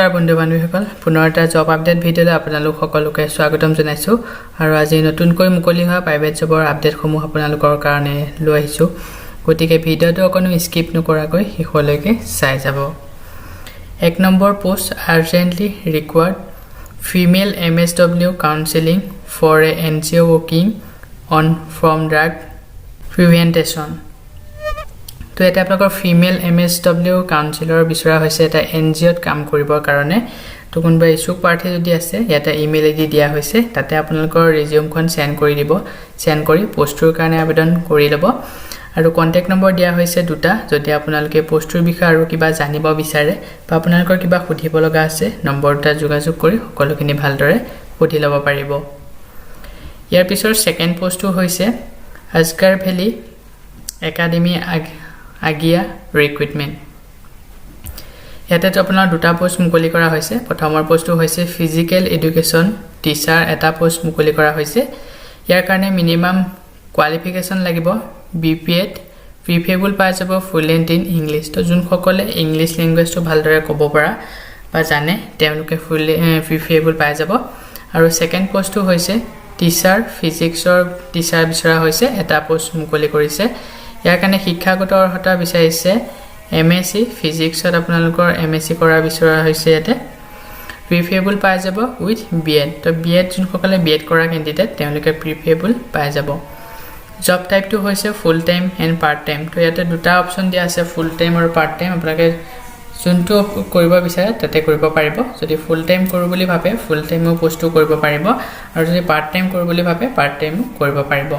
নমস্কাৰ বন্ধু বান্ধৱীসকল পুনৰ এটা জব আপডেট ভিডিঅ'লৈ আপোনালোক সকলোকে স্বাগতম জনাইছো আৰু আজি নতুনকৈ মুকলি হোৱা প্ৰাইভেট জবৰ আপডেটসমূহ আপোনালোকৰ কাৰণে লৈ আহিছো গতিকে ভিডিঅ'টো অকনো স্কিপ নকৰাকৈ শেষলৈকে চাই যাব এক number post urgently required female MSW counselling for a NGO working on from drug prevention তো এটা আপোনালোকৰ ফিমেল MSW কাউন্সিলৰ বিচৰা হৈছে এটা NGOত কাম কৰিবৰ কাৰণে তো কোনবা ইছুক প্ৰাৰ্থী যদি আছে এটা ইমেইল আইডি দিয়া হৈছে তাতে আপোনালোকৰ ৰিজিউমখন সেন্ড কৰি দিব সেন্ড কৰি পোষ্টৰ কাৰণে আবেদন কৰি ল'ব আৰু কন্টাক্ট নম্বৰ দিয়া হৈছে দুটা যদি আপোনালোকে পোষ্টৰ বিষয়ে আৰু কিবা জানিব বিচাৰে বা আপোনালোকৰ কিবা সুধিব লগা আছে নম্বৰটা যোগাযোগ কৰি সকলোখিনি ভালদৰে সুধি ল'ব পাৰিব ইয়াৰ পিছৰ সেকেন্ড পোষ্টটো হৈছে আজকাৰ ভেলি একাডেমি আগিয়া ৰিক্ৰুটমেন্ট ইয়াতে আপোনাৰ দুটা পোষ্ট মুকলি কৰা হৈছে প্ৰথমৰ পোষ্টটো হৈছে ফিজিক্যাল এডুকেশন টিচাৰ এটা পোষ্ট মুকলি কৰা হৈছে ইয়াৰ কাৰণে মিনিমাম কোৱালিফিকেশন লাগিব BPEd প্ৰিফেবল পাই যাব ফ্লুয়েন্ট ইন ইংলিশ তো যোন সকলে ইংলিশ ল্যাঙ্গুৱেজটো ভালদৰে ক'ব পৰা বা জানে তেওঁলোকে প্ৰিফেবল পাই যাব আৰু সেকেন্ড পোষ্টটো হৈছে টিচাৰ ফিজিক্সৰ টিচাৰ বিচৰা হৈছে এটা পোষ্ট মুকলি কৰিছে ইয়াৰ কাৰণে শিক্ষাগত অৰ্হতা বিচাৰিছে MSc ফিজিক্সত আপোনালোকৰ MSc কৰা বিচৰা হৈছে ইয়াতে প্ৰিফেবল পাই যাব উইথ BEd তো BEd যোন সকলে BEd কৰা ক্যান্ডিডেট তেওঁলোকে প্ৰিফেবল পাই যাব জব টাইপটো হৈছে full time and part time তো ইয়াতে দুটা অপচন দিয়া আছে ফুল টাইম আৰু পাৰ্ট টাইম আপোনালোকে যোনটো কৰিব বিচাৰে তাতে কৰিব পাৰিব যদি ফুল টাইম কৰো বুলি ভাবে ফুল টাইমও পোষ্টটো কৰিব পাৰিব আৰু যদি পাৰ্ট টাইম কৰো বুলি ভাবে পাৰ্ট টাইমও কৰিব পাৰিব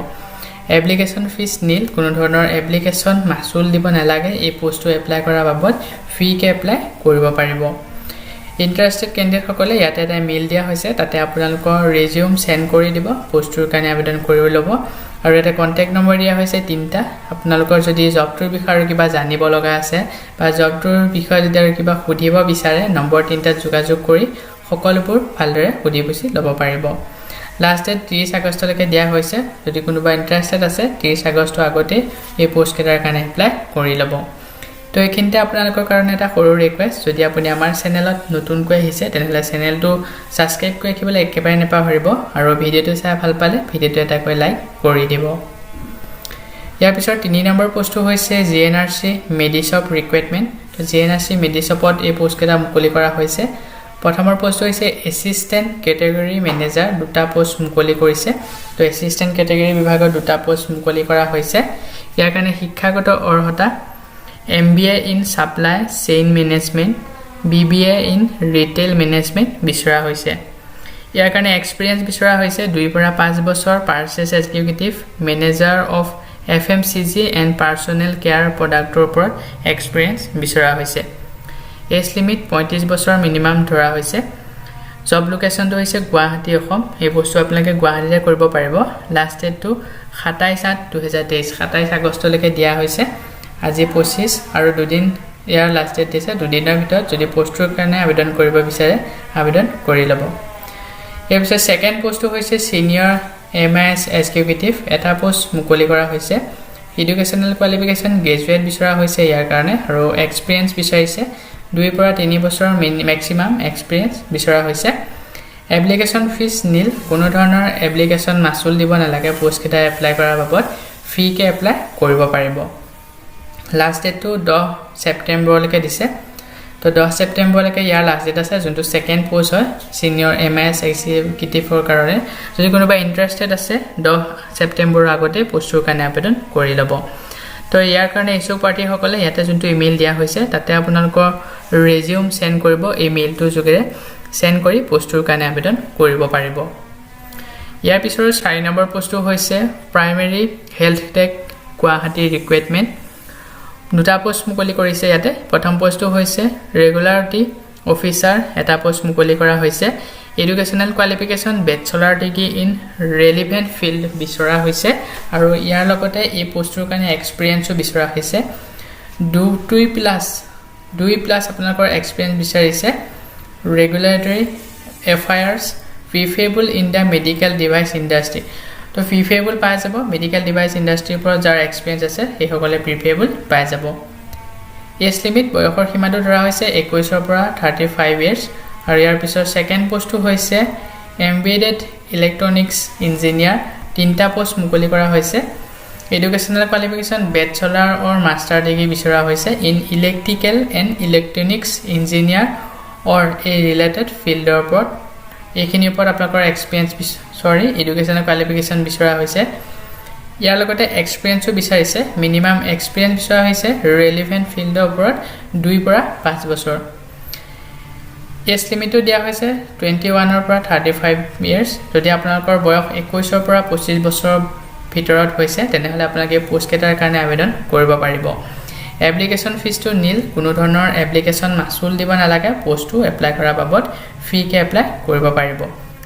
এপ্লিকেশন ফিস নীল কোনো ধৰণৰ এপ্লিকেশন মাসুল দিব নালাগে এই পোষ্টটো এপ্লাই কৰাৰ বাবদ ফ্ৰী কে এপ্লাই কৰিব পাৰিব ইন্টাৰেষ্টেড ক্যান্ডিডেট সকলে ইয়াতে এটা মেইল দিয়া হৈছে তাতে আপোনালোকৰ ৰিজিউম সেন্ড কৰি দিব পোষ্টৰ কাৰণে আবেদন কৰি ল'ব আৰু এটা কন্টাক্ট নম্বৰ দিয়া হৈছে তিনটা আপোনালোকৰ যদি জবটোৰ বিষয়ে কিবা জানিব লগা আছে বা জবটোৰ বিষয়ে যদি কিবা সুধিব বিচাৰে নম্বৰ তিনটাত যোগাযোগ কৰি সকলোবোৰ ভালদৰে সুধি বুজি ল'ব পাৰিব লাষ্ট ডেট 30 আগষ্টলৈকে দিয়া হৈছে যদি কোনোবা ইন্টাৰেষ্টেড আছে 30 আগষ্ট আগতে এই পোষ্ট কেটাৰ কাৰণে এপ্লাই কৰি ল'ব তো এইখিনিতে আপোনালোকৰ কাৰণে এটা সৰু ৰিকুৱেষ্ট যদি আপুনি আমাৰ চেনেলত নতুনকৈ আহিছে তেনেহলে চেনেলটো সাবস্ক্ৰাইব কৰি ৰাখিবলৈ একেবাৰে নেপাহৰিব আৰু ভিডিঅটো চাই ভাল পালে ভিডিঅটো এটা কৈ লাইক কৰি দিব ইয়াৰ পিছত 3 নম্বৰ পোষ্টটো হৈছে GNRC মেডিশপ ৰিক্ৰুটমেন্ট তো GNRC মেডিশপত এই পোষ্ট কেটা মুকলি কৰা হৈছে প্ৰথমৰ পোষ্ট হৈছে এসিস্ট্যান্ট ক্যাটেগৰি মেনেজাৰ দুটা পোষ্ট মুকলি কৰিছে তো এসিস্ট্যান্ট ক্যাটেগৰি বিভাগৰ দুটা পোষ্ট মুকলি কৰা হৈছে ইয়াৰ কাৰণে শিক্ষাগত অৰ্হতা MBA in Supply Chain Management BBA in Retail Management বিচৰা হৈছে ইয়াৰ কাৰণে এক্সপেৰিয়েন্স বিচৰা হৈছে 2 পৰা 5 বছৰ purchase executive manager of FMCG and Personal Care প্ৰডাক্টৰ ওপৰত এক্সপেৰিয়েন্স বিচৰা হৈছে এজ লিমিট 35 বছৰ মিনিমাম ধৰা হৈছে জব লোকেশনটো হৈছে গুৱাহাটী অসম এই বস্তু আপোনালোকে গুৱাহাটীতে কৰিব পাৰিব লাষ্ট ডেটটো 27/8/2023 27 আগষ্টলৈকে দিয়া হৈছে আজি 25 আৰু দুদিন ইয়াৰ লাষ্ট ডেট দিছে দুদিনৰ ভিতৰত যদি পোষ্টৰ কাৰণে আবেদন কৰিব বিচাৰে আবেদন কৰি ল'ব এই পিছত সেকেন্ড পোষ্টটো হৈছে সিনিয়ৰ MIS এক্সিকিউটিভ এটা পোষ্ট মুকলি কৰা হৈছে এডুকেশনাল কোৱালিফিকেশন গ্ৰেজুৱেট বিচৰা হৈছে ইয়াৰ কাৰণে আৰু এক্সপেৰিয়েন্স বিচাৰিছে 2 পৰা 3 বছৰ ম্যাক্সিমাম এক্সপেৰিয়েন্স বিচৰা হৈছে এপ্লিকেশন ফিস নীল কোনো ধৰণৰ এপ্লিকেশন মাসুল দিব নালাগে পোষ্ট কেটা এপ্লাই কৰাৰ বাবদ ফ্ৰী কে এপ্লাই কৰিব পাৰিব লাষ্ট ডেটটো 10 সেপ্টেম্বৰলৈকে দিছে তো 10 সেপ্টেম্বৰলৈকে ইয়াৰ লাষ্ট ডেট আছে যোনটো সেকেন্ড পোষ্ট হয় সিনিয়ৰ MIS এক্সিকিউটিভৰ কাৰণে যদি কোনোবা ইন্টাৰেষ্টেড আছে 10 সেপ্টেম্বৰৰ আগতে পোষ্টৰ কাৰণে আবেদন কৰি ল'ব তো ইয়াৰ কাৰণে ইছুক প্ৰাৰ্থী সকলে ইয়াতে যোনটো ইমেইল দিয়া হৈছে তাতে আপোনালোকৰ ৰিজিউম সেন্ড কৰিব ইমেইলটো যোগেৰে সেন্ড কৰি পোষ্টৰ কাৰণে আবেদন কৰিব পাৰিব ইয়াৰ পিছৰ 4 নম্বৰ পোষ্টটো হৈছে primary health tech Guwahati recruitment দুটা পোষ্ট মুকলি কৰিছে ইয়াতে প্ৰথম পোষ্টটো হৈছে ৰেগুলাৰিটি অফিচাৰ এটা পোষ্ট মুকলি কৰা হৈছে educational qualification bachelor degree in relevant field বিচৰা হৈছে আৰু ইয়াৰ লগতে এই পোষ্টৰ কাৰণে এক্সপেৰিয়েন্সও বিচৰা হৈছে 2+ আপোনালোকৰ এক্সপেৰিয়েন্স বিচাৰিছে regulatory affairs preferable in the medical device industry তো প্ৰিফেবল পাই যাব মেডিকেল ডিভাইচ ইণ্ডাষ্ট্ৰিৰ পৰা যাৰ এক্সপেৰিয়েন্স আছে এই সকলে প্ৰিফেবল পাই যাব এজ লিমিট বয়সৰ সীমাটো ধৰা হৈছে 21 ৰ পৰা 35 ইয়াৰ্স আৰু ইয়াৰ পিছৰ সেকেন্ড পোষ্টটো হৈছে এমবেডেড ইলেক্ট্ৰনিক্স ইঞ্জিনিয়াৰ তিনটা পোষ্ট মুকলি কৰা হৈছে educational qualification bachelor or master degree বিচৰা হৈছে in electrical and electronics engineer or a related ফিল্ডৰ ওপৰত এইখিনি ওপৰত আপোনালোকৰ এক্সপেৰিয়েন্স এডুকেশনাল কোৱালিফিকেশন বিচৰা হৈছে ইয়াৰ লগতে এক্সপেৰিয়েন্সও বিচাৰিছে মিনিমাম এক্সপেৰিয়েন্স বিচৰা হৈছে ৰেলেভেন্ট ফিল্ডৰ ওপৰত 2 পৰা 5 বছৰ এজ লিমিটটো দিয়া হৈছে 21 ৰ পৰা 35 ইয়াৰ্স যদি আপোনালোকৰ বয়স 21 ৰ পৰা 25 বছৰ ভিতৰত হৈছে তেনেহলে আপোনালোকে পোষ্ট কেটাৰ কাৰণে আবেদন কৰিব পাৰিব এপ্লিকেশন ফিজটো নীল কোনো ধৰণৰ এপ্লিকেশন মাসুল দিব নালাগে পোষ্টটো এপ্লাই কৰাৰ বাবদ ফ্ৰী কে এপ্লাই কৰিব পাৰিব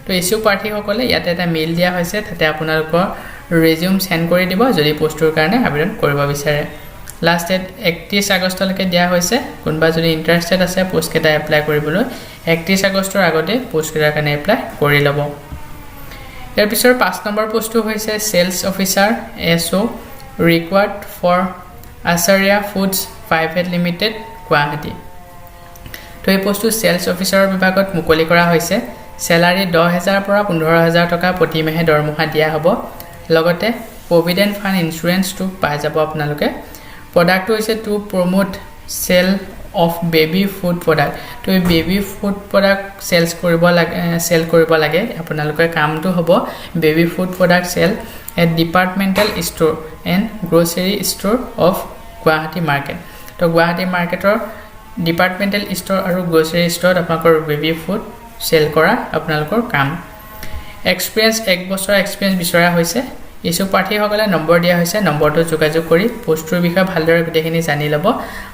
তো ইছ্যু প্ৰাৰ্থীসকলে ইয়াতে এটা মেইল দিয়া হৈছে তাতে আপোনালোকৰ ৰেজিউম সেন্ড কৰি দিব যদি পোষ্টৰ কাৰণে আবেদন কৰিব বিচাৰে লাষ্ট ডেট 31 আগষ্টলৈকে দিয়া হৈছে কোনবা যদি ইন্টাৰেষ্টেড আছে পোষ্ট কেটা এপ্লাই কৰিবলৈ 31 আগষ্টৰ আগতে পোষ্ট কেটাৰ কাৰণে এপ্লাই কৰি লব ইয়াৰ পিছৰ 5 নম্বৰ পোষ্টটো হৈছে sales officer SO required for Acharya foods private limited Guwahati তো এই পোষ্টটো সেলস অফিচাৰৰ বিভাগত মুকলি কৰা হৈছে স্যালাৰি 10000 পৰা 15000 টকা প্ৰতি মাহে দৰমহা দিয়া হ'ব লগতে প্ৰভিডেন্ট ফাণ্ড ইন্সুৰেন্স টু পাই যাব আপোনালোকে প্ৰডাক্ট হৈছে to promote sale of baby food product তো এই বেবি ফুড প্ৰডাক্ট সেল কৰিব লাগে আপোনালোকৰ কামটো হ'ব baby food product sale at departmental store and grocery store of Guwahati market তো গুৱাহাটী মাৰ্কেটৰ ডিপাৰ্টমেন্টাল ষ্ট'ৰ আৰু গ্ৰ'চাৰী ষ্ট'ৰত আপোনালোকৰ বেবি ফুড সেল কৰা আপোনালোকৰ কাম এক্সপেৰিয়েন্স 1 বছৰ এক্সপেৰিয়েন্স বিচৰা হৈছে ইছ্যু প্ৰাৰ্থীসকলে নম্বৰ দিয়া হৈছে নম্বৰটো যোগাযোগ কৰি পোষ্টৰ বিষয়ে ভালদৰে গোটেইখিনি জানি ল'ব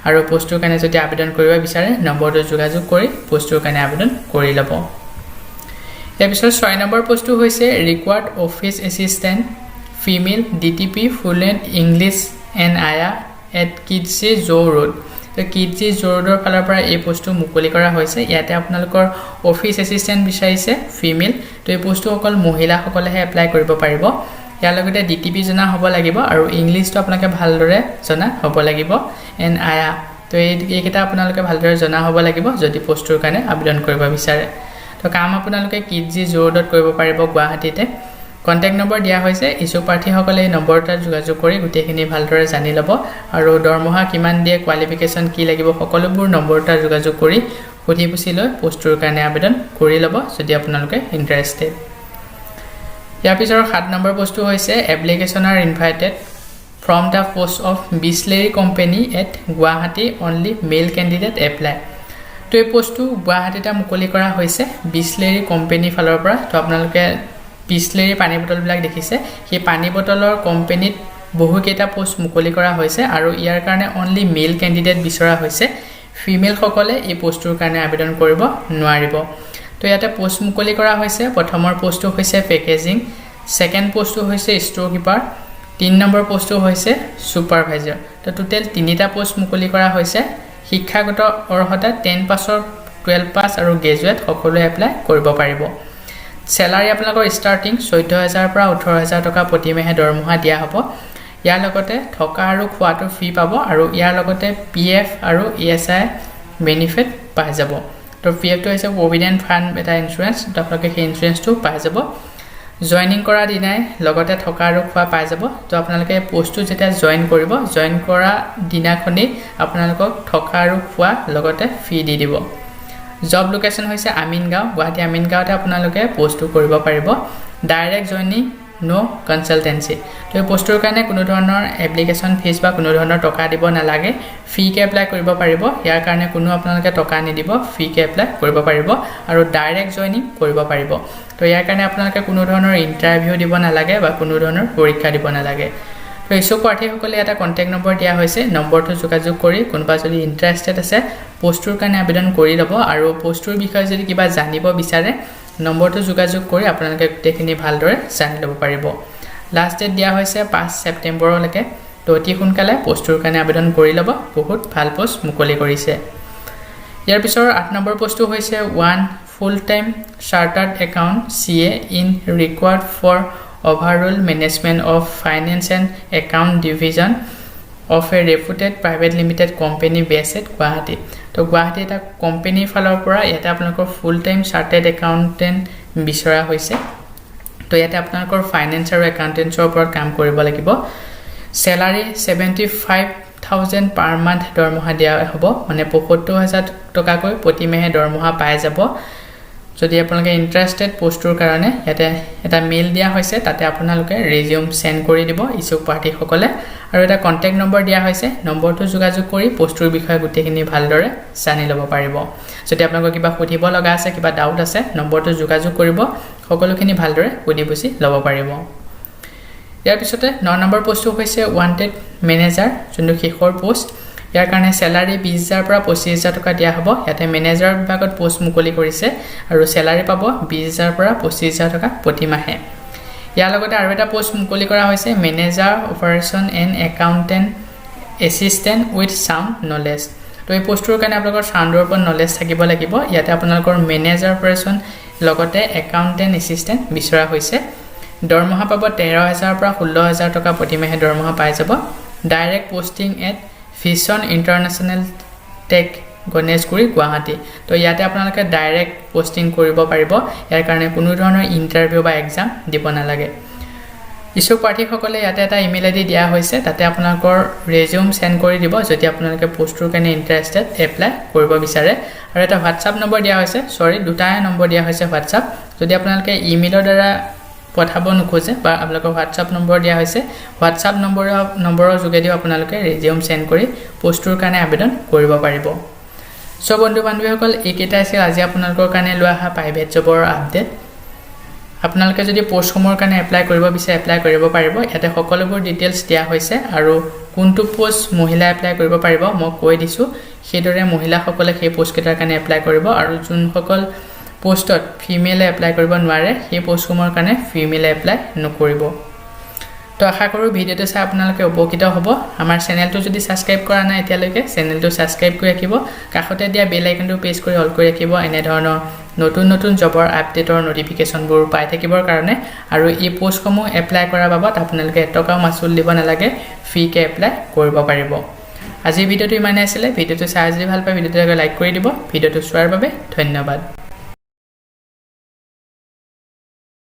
আৰু পোষ্টৰ কাৰণে যদি আবেদন কৰিব বিচাৰে নম্বৰটো যোগাযোগ কৰি পোষ্টৰ কাৰণে আবেদন কৰি ল'ব ইয়াৰ পিছত 6 নম্বৰ পোষ্টটো হৈছে required office assistant female DTP fluent English and ayah at Kidzee Zoo Road তো কিডজি জো ৰোডৰ ফালৰ পৰা এই পোষ্টটো মুকলি কৰা হৈছে ইয়াতে আপোনালোকৰ অফিচ এছিষ্টেণ্ট বিচাৰিছে ফিমেল তো এই পোষ্টটো অকল মহিলাসকলেহে এপ্লাই কৰিব পাৰিব ইয়াৰ লগতে ডিটিপি জনা হ'ব লাগিব আৰু ইংলিছটো আপোনালোকে ভালদৰে জনা হ'ব লাগিব এণ্ড আয়া তো এইকেইটা আপোনালোকে ভালদৰে জনা হ'ব লাগিব যদি পোষ্টৰ কাৰণে আবেদন কৰিব বিচাৰে তো কাম আপোনালোকে কিডজি জো ৰোডত কৰিব পাৰিব গুৱাহাটীতে কন্টেক্ট নম্বৰ দিয়া হৈছে ইছ্যু প্ৰাৰ্থীসকলে এই নম্বৰটোত যোগাযোগ কৰি গোটেইখিনি ভালদৰে জানি ল'ব আৰু দৰমহা কিমান দিয়ে কোৱালিফিকেশ্যন কি লাগিব সকলোবোৰ নম্বৰটোত যোগাযোগ কৰি সুধি পুছি লৈ পোষ্টৰ কাৰণে আবেদন কৰি ল'ব যদি আপোনালোকে ইন্টাৰেষ্টেড ইয়াৰ পিছৰ 7 নম্বৰ পোষ্টটো হৈছে application are invited from the post of Bisleri company at Guwahati only male candidate apply তো এই পোষ্টটো গুৱাহাটীতে মুকলি কৰা হৈছে বিছলেৰী কোম্পানী ফালৰ পৰা তো আপোনালোকে বিছলেৰী পানী বটলবিলাক দেখিছে সেই পানী বটলৰ কোম্পানীত বহুকেইটা পোষ্ট মুকলি কৰা হৈছে আৰু ইয়াৰ কাৰণে অনলি মেল কেণ্ডিডেট বিচৰা হৈছে ফিমেল সকলে এই পোষ্টৰ কাৰণে আবেদন কৰিব নোৱাৰিব তো ইয়াতে পোষ্ট মুকলি কৰা হৈছে প্ৰথমৰ পোষ্টটো হৈছে পেকেজিং সেকেন্ড পোষ্টটো হৈছে ষ্ট'ৰ কিপাৰ 3 নম্বৰ পোষ্টটো হৈছে সুপাৰভাইজাৰ তো টোটেল 3টা পোষ্ট মুকলি কৰা হৈছে শিক্ষাগত অৰ্হতা 10 পাছৰ 12 পাছ আৰু গ্ৰেজুৱেট সকলোৱে এপ্লাই কৰিব পাৰিব স্যালাৰি আপোনালোকৰ ষ্টাৰ্টিং 14000 পৰা 18000 টকা প্ৰতি মাহে দৰমহা দিয়া হ'ব ইয়াৰ লগতে থকা আৰু খোৱাটো ফ্ৰী পাব আৰু ইয়াৰ লগতে পিএফ আৰু ইএসআই বেনিফিট পাই যাব তো পিএফটো হৈছে প্ৰভিডেন্ট ফাণ্ড এটা ইন্সুৰেন্স তো আপোনালোকে সেই ইন্সুৰেন্সটো পাই যাব জয়েনিং কৰা দিনাই লগতে থকা আৰু খোৱা পাই যাব তো আপোনালোকে পোষ্টটো যেতিয়া জয়েন কৰা দিনাখনি আপোনালোকক থকা আৰু খোৱা লগতে ফ্ৰী দি দিব জব লোকেশন হৈছে আমিনগাঁও গুৱাহাটী আমিনগাঁওতে আপোনালোকে পোষ্টটো কৰিব পাৰিব ডাইৰেক্ট জয়েনিং নো কনসালটেন্সি তো এই পোষ্টৰ কাৰণে কোনো ধৰণৰ এপ্লিকেশন ফিজ বা কোনো ধৰণৰ টকা দিব নালাগে ফ্ৰী কে এপ্লাই কৰিব পাৰিব ইয়াৰ কাৰণে কোনো আপোনালোকে টকা নিদিব ফ্ৰী কে এপ্লাই কৰিব পাৰিব আৰু ডাইৰেক্ট জয়েনিং কৰিব পাৰিব তো ইয়াৰ কাৰণে আপোনালোকে কোনো ধৰণৰ ইন্টাৰভিউ দিব নালাগে বা কোনো ধৰণৰ পৰীক্ষা দিব নালাগে তো ইছ্যু প্ৰাৰ্থীসকলে এটা কন্টেক্ট নম্বৰ দিয়া হৈছে নম্বৰটো যোগাযোগ কৰি কোনোবা যদি ইন্টাৰেষ্টেড আছে পোষ্টৰ কাৰণে আবেদন কৰি ল'ব আৰু পোষ্টৰ বিষয়ে যদি কিবা জানিব বিচাৰে নম্বৰটো যোগাযোগ কৰি আপোনালোকে গোটেইখিনি ভালদৰে জানি ল'ব পাৰিব লাষ্ট ডেট দিয়া হৈছে 5 ছেপ্টেম্বৰলৈকে তো অতি সোনকালে পোষ্টৰ কাৰণে আবেদন কৰি ল'ব বহুত ভাল পোষ্ট মুকলি কৰিছে ইয়াৰ পিছৰ 8 নম্বৰ পোষ্টটো হৈছে 1 full time chartered accountant CA in required for overall management of finance and account division of a reputed private limited company based at Guwahati. তো গুৱাহাটী এটা কোম্পানীৰ ফালৰ পৰা ইয়াতে আপোনালোকৰ ফুল টাইম চাৰ্টেড একাউন্টেন্ট বিচৰা হৈছে তো ইয়াতে আপোনালোকৰ ফাইনান্স আৰু একাউন্টেন্সৰ ওপৰত কাম কৰিব লাগিব স্যালাৰি 75000 পাৰ মান্থ দৰমহা দিয়া হ'ব মানে 75000 টকাকৈ প্ৰতি মাহে দৰমহা পাই যাব যদি আপোনালোকে ইন্টাৰেস্টেড পোষ্টৰ কাৰণে ইয়াতে এটা মেইল দিয়া হৈছে তাতে আপোনালোকে ৰিজিউম সেন্ড কৰি দিব ইছুক পাৰ্টি সকলে আৰু এটা কন্টাক্ট নম্বৰ দিয়া হৈছে নম্বৰটো যোগাযোগ কৰি পোষ্টৰ বিষয়ে গুটেখিনি ভালদৰে জানি ল'ব পাৰিব যদি আপোনালোকৰ কিবা সুধিব লগা আছে কিবা ডাউট আছে নম্বৰটো যোগাযোগ কৰিব সকলোখিনি ভালদৰে বুজি বুজি ল'ব পাৰিব ইয়াৰ পিছতে 9 নম্বৰ পোষ্টটো হৈছে ওয়ান্টেড মেনেজাৰ যোনটো শেষৰ পোষ্ট ইয়াৰ কাৰণে স্যালাৰি 20000 পৰা 25000 টকা দিয়া হ'ব ইয়াতে মেনেজাৰ বিভাগত পোষ্ট মুকলি কৰিছে আৰু স্যালাৰি পাব 20000 পৰা 25000 টকা প্ৰতি মাহে ইয়াৰ লগতে আৰু এটা পোষ্ট মুকলি কৰা হৈছে manager operation and accountant assistant with sound knowledge তো এই পোষ্টৰ কাৰণে আপোনালোকৰ সাউণ্ডৰ ওপৰত নলেজ থাকিব লাগিব ইয়াতে আপোনালোকৰ মেনেজাৰ অপাৰেশন লগতে একাউন্টেন্ট এসিস্টেন্ট বিচৰা হৈছে দৰমহা পাব 13000 পৰা 16000 টকা প্ৰতি মাহে দৰমহা পাই যাব direct posting at Vision International Tech Ganeshguri Guwahati তো ইয়াতে আপোনালোকে ডাইৰেক্ট পোষ্টিং কৰিব পাৰিব ইয়াৰ কাৰণে কোনো ধৰণৰ ইন্টাৰভিউ বা এক্সাম দিব নালাগে ইছুক প্ৰাৰ্থী সকলে ইয়াতে এটা ইমেইল আইডি দিয়া হৈছে তাতে আপোনালোকৰ ৰিজিউম সেন্ড কৰি দিব যদি আপোনালোকে পোষ্টৰ কাৰণে ইন্টাৰেস্টেড এপ্লাই কৰিব বিচাৰে আৰু এটা WhatsApp নম্বৰ দিয়া হৈছে দুটা নম্বৰ দিয়া হৈছে WhatsApp যদি আপোনালোকে ইমেইলৰ দ্বাৰা পঠাব নোখোজে বা আপোনালোকৰ WhatsApp নম্বৰ দিয়া হৈছে WhatsApp নম্বৰৰ যোগেদি আপোনালোকে ৰিজিউম সেন্ড কৰি পোষ্টৰ কাৰণে আবেদন কৰিব পাৰিব সো বন্ধু বান্ধৱীসকল এইকেইটা আছিল আজি আপোনালোকৰ কাৰণে লোৱা প্ৰাইভেট জবৰ আপডেট আপোনালোকে যদি পোষ্টসমূহৰ কাৰণে এপ্লাই কৰিব বিচাৰে এপ্লাই কৰিব পাৰিব ইয়াতে সকলোবোৰ ডিটেইলছ দিয়া হৈছে আৰু কোনটো পোষ্ট মহিলা এপ্লাই কৰিব পাৰিব মই কৈ দিছো সেইদৰে মহিলাসকলে সেই পোষ্টকেইটাৰ কাৰণে এপ্লাই কৰিব আৰু যোনসকল পোষ্টত ফিমেলে এপ্লাই কৰিব নোৱাৰে সেই পোষ্টসমূহৰ কাৰণে ফিমেলে এপ্লাই নকৰিব তো আশা কৰো ভিডিওটো চাই আপোনালোকে উপকৃত হ'ব আমাৰ চেনেলটো যদি সাবস্ক্ৰাইব কৰা নাই এতিয়ালৈকে চেনেলটো সাবস্ক্ৰাইব কৰি ৰাখিব কাষতে দিয়া বেল আইকনটো প্ৰেছ কৰি অল কৰি ৰাখিব এনে ধৰণৰ নতুন নতুন জবৰ আপডেটৰ নটিফিকেশনবোৰ পাই থাকিবৰ কাৰণে আৰু এই পোষ্টসমূহ এপ্লাই কৰাৰ বাবদ আপোনালোকে এটকাও মাচুল দিব নালাগে ফ্ৰীকে এপ্লাই কৰিব পাৰিব আজি ভিডিওটো ইমানে আছিল ভিডিওটো চাই যদি ভাল পায় ভিডিওটো লাইক কৰি দিব ভিডিওটো চোৱাৰ বাবে ধন্যবাদ